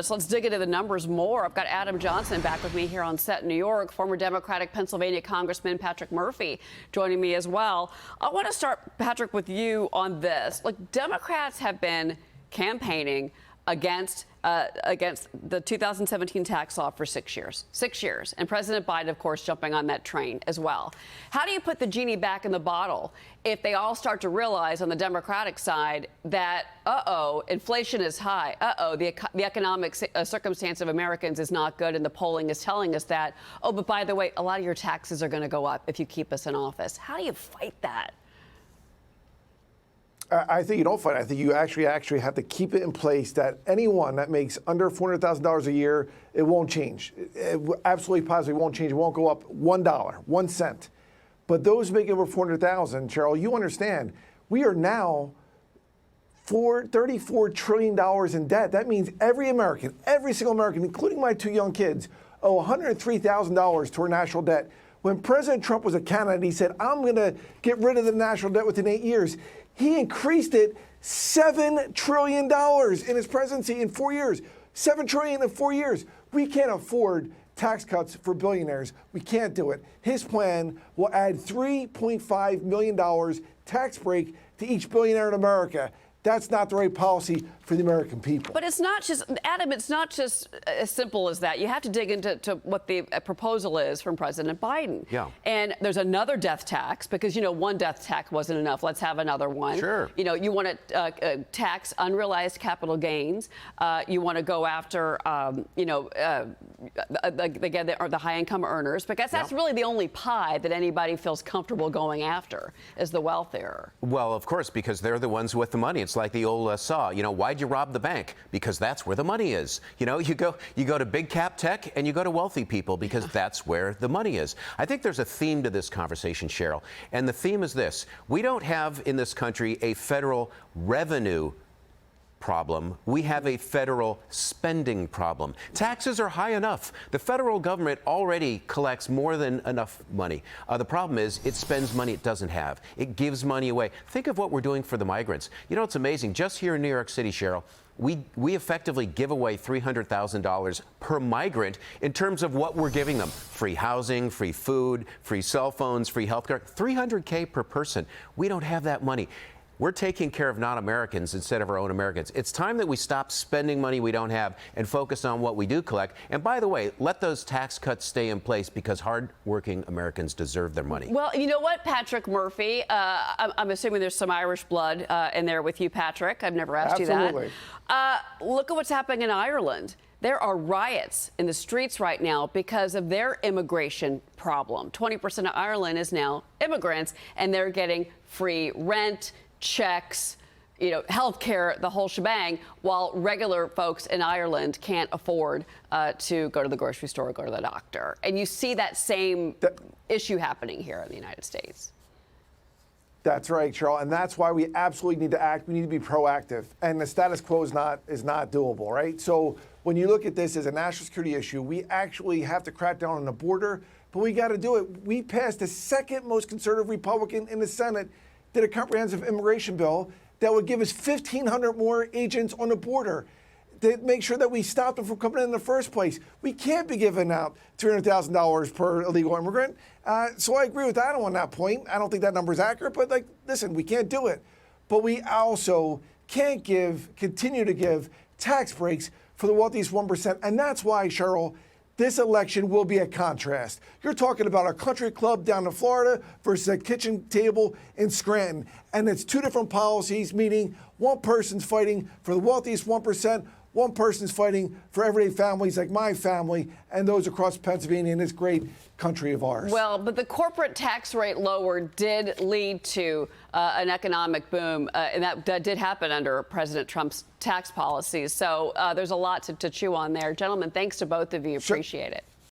So let's dig into the numbers more. I've got Adam Johnson back with me here on set in New York, former Democratic Pennsylvania Congressman Patrick Murphy joining me as well. I want to start, Patrick, with you on this. Like, Democrats have been campaigning against the 2017 tax law for 6 years. 6 years. And President Biden, of course, jumping on that train as well. How do you put the genie back in the bottle if they all start to realize on the Democratic side that, inflation is high, the economic circumstance of Americans is not good, and the polling is telling us that, but by the way, a lot of your taxes are going to go up if you keep us in office. How do you fight that? I think you don't fight it. I think you actually have to keep it in place that anyone that makes under $400,000 a year, it won't change. It absolutely positively won't change. It won't go up $1, 1 cent. But those making over $400,000, Cheryl, you understand, we are now $34 trillion in debt. That means every American, every single American, including my 2 young kids, owe $103,000 to our national debt. When President Trump was a candidate, he said, I'm going to get rid of the national debt within 8 years. He increased it $7 trillion in his presidency in 4 years. $7 trillion in 4 years. We can't afford tax cuts for billionaires. We can't do it. His plan will add $3.5 million tax break to each billionaire in America. That's not the right policy for the American people. But it's not just, Adam, it's not just as simple as that. You have to dig into what the proposal is from President Biden. Yeah. And there's another death tax because, one death tax wasn't enough. Let's have another one. Sure. You want to tax unrealized capital gains. You want to go after, again, the high-income earners, because that's really the only pie that anybody feels comfortable going after is the wealthier. Well, of course, because they're the ones with the money. It's like the old saw, why'd you rob the bank? Because that's where the money is. You go to big cap tech and you go to wealthy people because that's where the money is. I think there's a theme to this conversation, Cheryl, and the theme is this. We don't have in this country a federal revenue problem. We have a federal spending problem. Taxes are high enough. The federal government already collects more than enough money. The problem is it spends money it doesn't have. It gives money away. Think of what we're doing for the migrants. It's amazing. Just here in New York City, Cheryl, we effectively give away $300,000 per migrant in terms of what we're giving them. Free housing, free food, free cell phones, free health care, $300K per person. We don't have that money. We're taking care of non-Americans instead of our own Americans. It's time that we stop spending money we don't have and focus on what we do collect. And by the way, let those tax cuts stay in place because hard-working Americans deserve their money. Well, you know what, Patrick Murphy? I'm assuming there's some Irish blood in there with you, Patrick. I've never asked you that. Absolutely. Look at what's happening in Ireland. There are riots in the streets right now because of their immigration problem. 20% of Ireland is now immigrants, and they're getting free rent, checks, health care, the whole shebang, while regular folks in Ireland can't afford to go to the grocery store or go to the doctor. And you see that same issue happening here in the United States. That's right, Cheryl, and that's why we absolutely need to act. We need to be proactive, and the status quo is not doable, right? So when you look at this as a national security issue, we actually have to crack down on the border, but we got to do it. We passed the second most conservative Republican in the Senate did a comprehensive immigration bill that would give us 1,500 more agents on the border to make sure that we stop them from coming in the first place. We can't be giving out $300,000 per illegal immigrant. So I agree with Adam on that point. I don't think that number is accurate, but listen, we can't do it. But we also can't continue to give tax breaks for the wealthiest 1%. And that's why, Cheryl, this election will be a contrast. You're talking about a country club down in Florida versus a kitchen table in Scranton. And it's two different policies, meaning one person's fighting for the wealthiest 1%, one person's fighting for everyday families like my family and those across Pennsylvania in this great country of ours. Well, but the corporate tax rate lower did lead to an economic boom, and that did happen under President Trump's tax policies. So there's a lot to chew on there. Gentlemen, thanks to both of you. Appreciate it.